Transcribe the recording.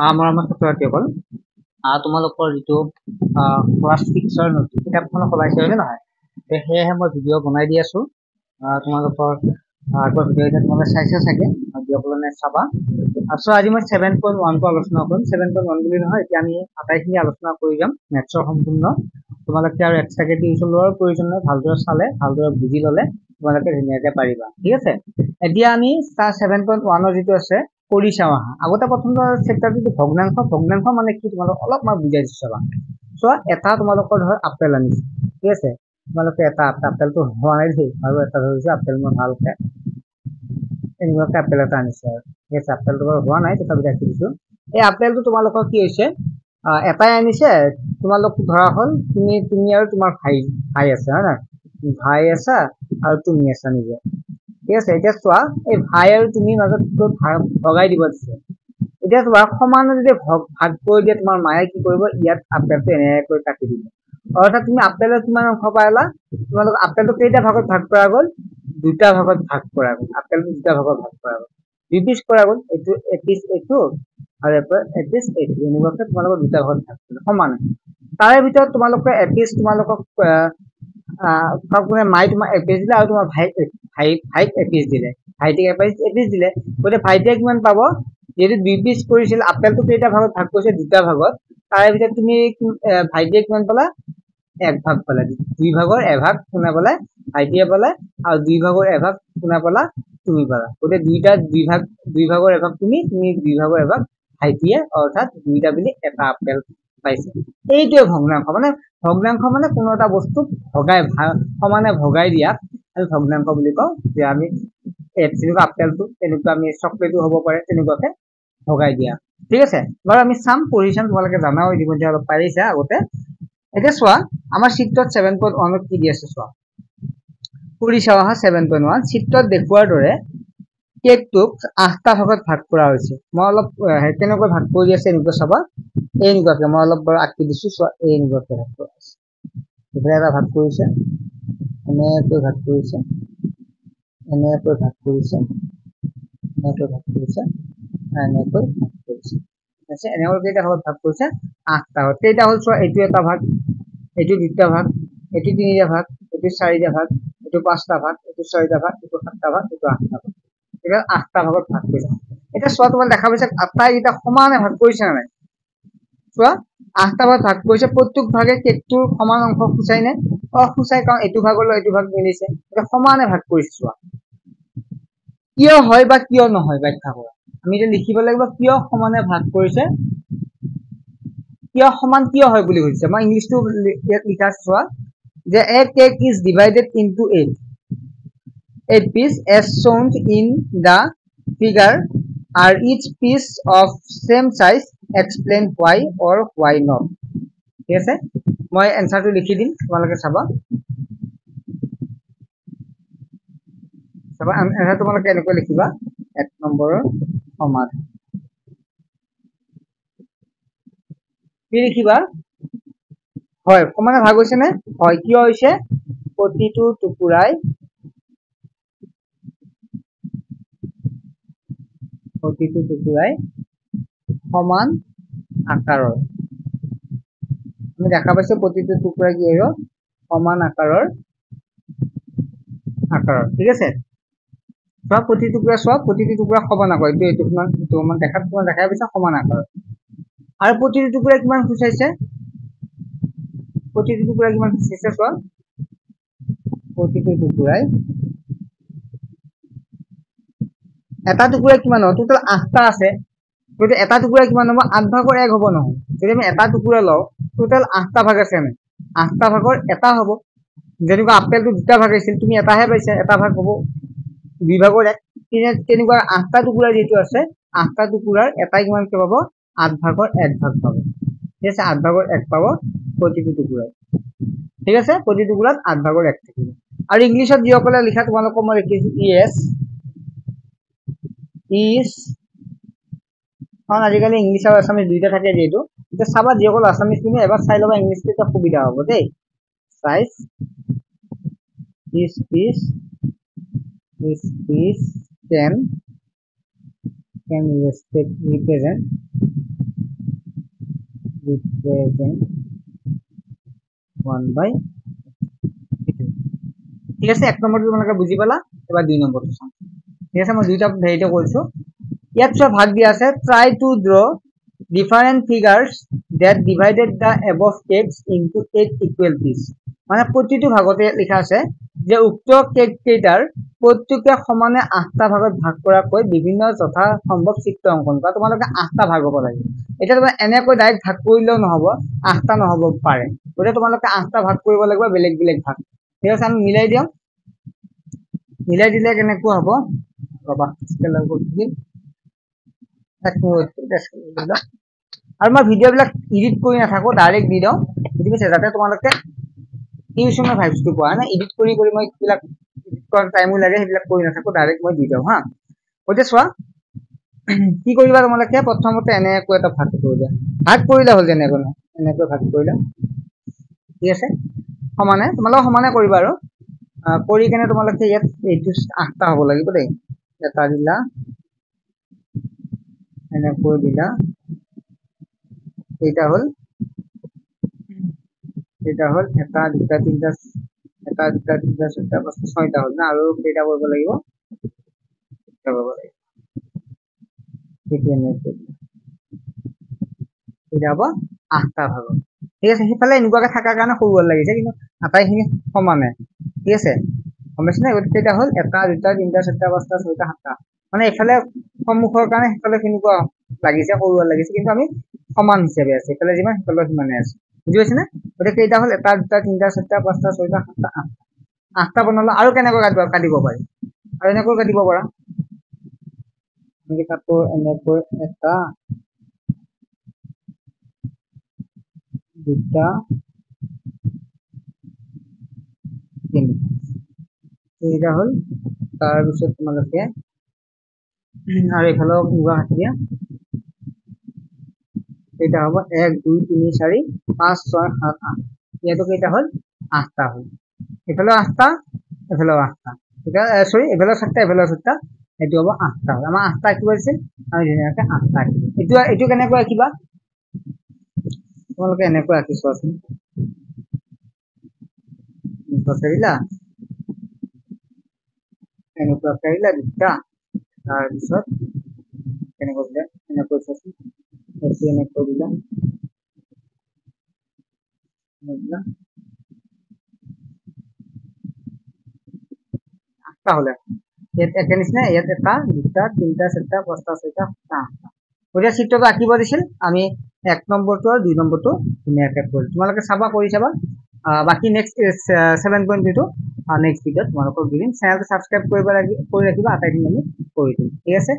আমাৰ ছাত্ৰ-ছাত্ৰীসকল তোমালোকৰ যিটো ক্লাছ 6 নতুন কিতাপখন ওলাইছে হয়নে নহয় সেয়েহে মই ভিডিঅ' বনাই দি আছো তোমালোকৰ আগৰ ভিডিঅ'টা তোমালোকে চাইছা চাগে ভিডিঅ'খনে চাবা আজি মই 7.1 টো আলোচনা কৰিম 7.1 বুলি নহয় এতিয়া আমি আটাইখিনি আলোচনা কৰি যাম মেথছৰ সম্পূৰ্ণ তোমালোকে আৰু এক্সট্ৰাকে টিউচন লোৱাৰ প্ৰয়োজন নাই ভালদৰে চালে ভালদৰে বুজি ললে তোমালোকে ধুনীয়াকৈ পাৰিবা ঠিক আছে এতিয়া আমি 7.1 ৰ যিটো আছে কৰি চাওঁ আগতে প্ৰথম চেপ্টাৰটো ভগ্নাংশ ভগ্নাংশ মানে কি তোমালোক অলপ মই বুজাই দিছো চাবা চোৱা এটা তোমালোকৰ ধৰ আপেল আনিছে ঠিক আছে তোমালোকে এটা আপেলটো হোৱা নাই দেই আৰু এটা ধৰিছো আপেল মই ভালকে এনেকুৱাকে আপেল এটা আনিছে আৰু ঠিক আছে আপেলটো বাৰু হোৱা নাই তথাপি ৰাখি দিছো এই আপেলটো তোমালোকৰ কি হৈছে এটাই আনিছে তোমালোক ধৰা হ'ল তুমি আৰু তোমাৰ ভাই আছে হয় না ভাই আছা আৰু তুমি আছা নিজে ঠিক আছে এতিয়া চোৱা এই ভাই আৰু তুমি মাজত ভগাই দিব দিছে এতিয়া তোমাৰ সমানে যদি ভাগ কৰি দিয়ে তোমাৰ মায়ে কি কৰিব ইয়াত আপেলটো এনেকৈ কাটি দিব অৰ্থাৎ তুমি আপেলৰ কিমান অংশ পালা তোমালোক আপেলটো কেইটা ভাগত ভাগ কৰা গ'ল দুটা ভাগত ভাগ কৰা গ'ল আপেলটো দুটা ভাগত ভাগ কৰা গ'ল দুই পিচ কৰা গ'ল এইটো এপিচ এইটো আৰু এপিচ এইটো এনেকুৱাকে তোমালোকৰ দুটা ভাগত ভাগ কৰিলে সমানে তাৰে ভিতৰত তোমালোকে এপিচ তোমালোকক মায়ে তোমাৰ এপিচ দিলে আৰু তোমাৰ ভাইক এপিচ দিলে ভাইটিক এপিচ দিলে গতিকে ভাইটিয়ে কিমান পাব যেহেতু দুই পিচ কৰিছিল আপেলটো কেইটা ভাগত ভাগ কৰিছে দুটা ভাগত তাৰে ভিতৰত তুমি ভাইটিয়ে কিমান পালা এক ভাগ পালা দুই ভাগৰ এভাগ কোনে পালে ভাইটিয়ে পালে আৰু দুই ভাগৰ এভাগ কোনে পালা তুমি পালা গতিকে দুই ভাগৰ এভাগ তুমি দুই ভাগৰ এভাগ ভাইটিয়ে অৰ্থাৎ দুইটা বুলি এটা আপেল পাইছে এইটোৱে ভগ্নাংশ মানে কোনো এটা বস্তু সমানে ভগাই দিয়া আমি ভগ্নাংশ বুলি কওঁ যে আমি যেনেকুৱা আপেলটো তেনেকুৱা আমি চকলেটো হ'ব পাৰে তেনেকুৱাকে ভগাই দিয়া ঠিক আছে বাৰু আমি চাম পঢ়ি চাম তোমালোকে জানাও ইতিমধ্যে অলপ পাৰিছা আগতে এতিয়া চোৱা আমাৰ চিত্ৰত 7.1 কি দি আছে চোৱা কৰি চাওঁ 7.1 চিত্ৰত দেখুৱাৰ দৰে কেকটোক 8টা ভাগত ভাগ কৰা হৈছে মই অলপ কেনেকৈ ভাগ কৰি আছে এনেকুৱা চাবা এনেকুৱাকে মই অলপ বাৰু আঁকি দিছো চোৱা এনেকুৱাকে ভাগ কৰা আছে ইফালে এটা ভাগ কৰিছে এনেকৈ ভাগ কৰিছে এনেকৈ ভাগ কৰিছে এনেকৈ ভাগ কৰিছে এনেকৈ ভাগ কৰিছে এনেকৈ কেইটা ভাগত ভাগ কৰিছে 8টা ভাগত কেইটা হ'ল চোৱা এইটো এটা ভাগ এইটো দুটা ভাগ এইটো তিনিটা ভাগ এইটো চাৰিটা ভাগ এইটো পাঁচটা ভাগ এইটো ছয়টা ভাগ এইটো সাতটা ভাগ এইটো আঠটা ভাগ এটা 8টা ভাগত ভাগ কৰিছে এতিয়া চোৱা তোমাক দেখা পাইছে আটাইকেইটা সমানে ভাগ কৰিছে নে নাই চোৱা 8টা ভাগত ভাগ কৰিছে প্ৰত্যেক ভাগে কেকটোৰ সমান অংশ খুচাই নে খুচাই কাৰণ এইটো ভাগলৈ এইটো ভাগ মিলিছে এটা সমানে ভাগ কৰিছে চোৱা কিয় হয় বা কিয় নহয় ব্যাখ্যা কৰা আমি এতিয়া লিখিব লাগিব কিয় সমানে ভাগ কৰিছে কিয় সমান কিয় হয় বুলি কৈছে মই ইংলিশটো লিখা চোৱা যে a cake is divided into 8 piece as shown in the figure are each piece of same size explain why or why not ঠিক আছে মই এনসারটো লিখি দিম তোমালোকে চাবা এনসার তোমালোকে এনেকৈ লিখিবা 1 নম্বৰৰ সমান কি লিখিবা হয় সমানে ভাগ হৈছে নে হয় কিয় হৈছে প্ৰতিটো টুকুৰাই সমান আকাৰৰ আমি দেখা পাইছো প্ৰতিটো টুকুৰা কি হয় সমান আকাৰৰ ঠিক আছে চোৱা প্ৰতিটো টুকুৰা সমান আকাৰ এইটো তোমাৰ দেখাত তোমাৰ দেখাই পাইছা সমান আকাৰৰ আৰু প্ৰতিটো টুকুৰা কিমান খুচাইছে চোৱা প্ৰতিটো টুকুৰাই এটা টুকুৰা কিমান হ'ব টোটাল 8টা আছে গতিকে এটা টুকুৰা কিমান হ'ব 8 ভাগৰ 1 হ'ব নহয় যদি আমি এটা টুকুৰা লওঁ টোটাল 8টা ভাগ আছে নে 8টা ভাগৰ এটা হ'ব যেনেকুৱা আপেলটো দুটা ভাগ আছিল তুমি এটাহে পাইছা এটা ভাগ হ'ব দুই ভাগৰ 1 তেনেকুৱা 8টা টুকুৰা যেটো আছে 8টা টুকুৰাৰ এটাই কিমান পাব 8 ভাগৰ 1 ভাগ পাব ঠিক আছে 8 ভাগৰ 1 পাব প্ৰতিটো টুকুৰাই ঠিক আছে প্ৰতিটো টুকুৰাত 8 ভাগৰ 1 থাকিব আৰু ইংলিশত যিসকলে লিখা তোমালোকক মই লিখিছো ইএস is আজিকালি ইংলিশ আৰু আসামিজ দুইটা থাকে যেটো এটা চাবা যিসকল আসামিজ তুমি এবাৰ চাই লবা ইংলিশটো এটা সুবিধা হ'ব দেই size is can represent represent 1/2 ঠিক আছে এক নম্বৰটো তোমালোকে বুজি পালা এবাৰ দুই নম্বৰটো চাম ঠিক আছে মই দুইটা হেৰিতে কৰিছো ইয়াত চোৱা ভাগ দিয়া আছে try to draw different figures that divided the above cakes into 8 equal pieces মানে প্ৰতিটো ভাগতে লিখা আছে যে উক্ত কেক কেইটাৰ প্ৰত্যেকটা সমানে 8টা ভাগত ভাগ কৰাকৈ বিভিন্ন যথা সম্ভৱ চিত্ৰ অংকন কৰা তোমালোকে 8টা ভাগ হ'ব লাগে এটা তোমাৰ এনেকৈ ডাইৰেক্ট ভাগ কৰিলেও নহব 8টা নহব পাৰে গতিকে তোমালোকে 8টা ভাগ কৰিব লাগিব বেলেগ বেলেগ ভাগ ঠিক আছে আমি মিলাই দিম মিলাই দিলে কেনেকুৱা হ'ব ৰবা স্কেলাৰ কৰি দিম আৰু মই ভিডিঅ' বিলাক এডিট কৰি নাথাকো ডাইৰেক্ট দি দিওঁ বুজি পাইছে যাতে তোমালোকে টিউচনৰ ভাইবছটো পোৱা না এডিট কৰি কৰি মই বিলাক এডিট কৰাৰ টাইমো লাগে সেইবিলাক কৰি নাথাকো ডাইৰেক্ট মই দি দিওঁ হা গতিকে চোৱা কি কৰিবা তোমালোকে প্ৰথমতে এনেকৈ এটা ভাগ কৰিবা ভাগ কৰিলে হ'ল যেনেকৈ এনেকৈ ভাগ কৰিলা ঠিক আছে সমানে তোমালোকে সমানে কৰিবা আৰু কৰি কেনে তোমালোকে ইয়াত এইটো 8টা হ'ব লাগিব দেই এটা দিলা এনেকৈ দিলা এটা হ'ল এটা দুটা তিনটা এটা দুটা তিনটা চাৰিটা পাঁচটা ছয়টা হ'ল না আৰু কেইটা কৰিব লাগিব এটা হ'ব 8টা ভাগ ঠিক আছে সিফালে এনেকুৱাকে থকাৰ কাৰণে সৰু হ'ল লাগিছে কিন্তু আটাইখিনি সমানে ঠিক আছে গম পাইছে নে গতিকে এটা হ'ল এটা দুটা তিনটা চাৰিটা পাঁচটা ছয়টা সাতটা মানে এইফালে সন্মুখৰ কাৰণে সিফালে কেনেকুৱা লাগিছে সৰু হ'ল লাগিছে কিন্তু আমি সমান হিচাপে আছে ইফালে যিমান সিফালে সিমানে আছে বুজি পাইছে নে গতিকে কেইটা হ'ল এটা দুটা তিনটা চাৰিটা পাঁচটা ছয়টা সাতটা 8টা বনালো আৰু কেনেকৈ কাটিব পাৰি আৰু এনেকৈ কাটিব পাৰা এনেকৈ কাটো এনেকৈ এটা দুটা তিনিটা হ'ল তাৰপিছত তোমালোকে আৰু এইফালেও মুগা কাটি দিয়া কেইটা হ'ব 1 2 3 4 5 6 7 8 ইয়াতো কেইটা হ'ল 8টা হ'ল এইফালেও 8টা এইফালেও 8টা এটা সৰি এইফালেও 7টা এইফালেও 7টা এইটো হ'ব 8টা হ'ল আমাৰ 8টা কি হৈছে আমি ধুনীয়াকৈ 8টা এইটো কেনেকৈ আঁকিবা তোমালোকে এনেকৈ আঁকি চোৱাচোন কৰিলা এনেকুৱা কৰিলা দুটা তাৰপিছত কেনেকৈ দিলা এনেকৈ চোৱাচোন এইটো এনেকৈ দিলা 8টা হ'লে ইয়াত একে নিচিনা ইয়াত এটা দুটা তিনটা চাৰিটা পাঁচটা ছয়টা সাতটা আঠটা গতিকে চিত্ৰটো আঁকিব দিছিল আমি 1 নম্বৰটো আৰু 2 নম্বৰটো ধুনীয়াকৈ কৰিলোঁ তোমালোকে চাবা কৰি চাবা বাকি নেক্সট 7.2 নেক্সট ভিডিঅ'ত তোমালোকক দিম চেনেলটো সাবস্ক্ৰাইব কৰি ৰাখিবা আটাইখিনি আমি কৰি দিম ঠিক আছে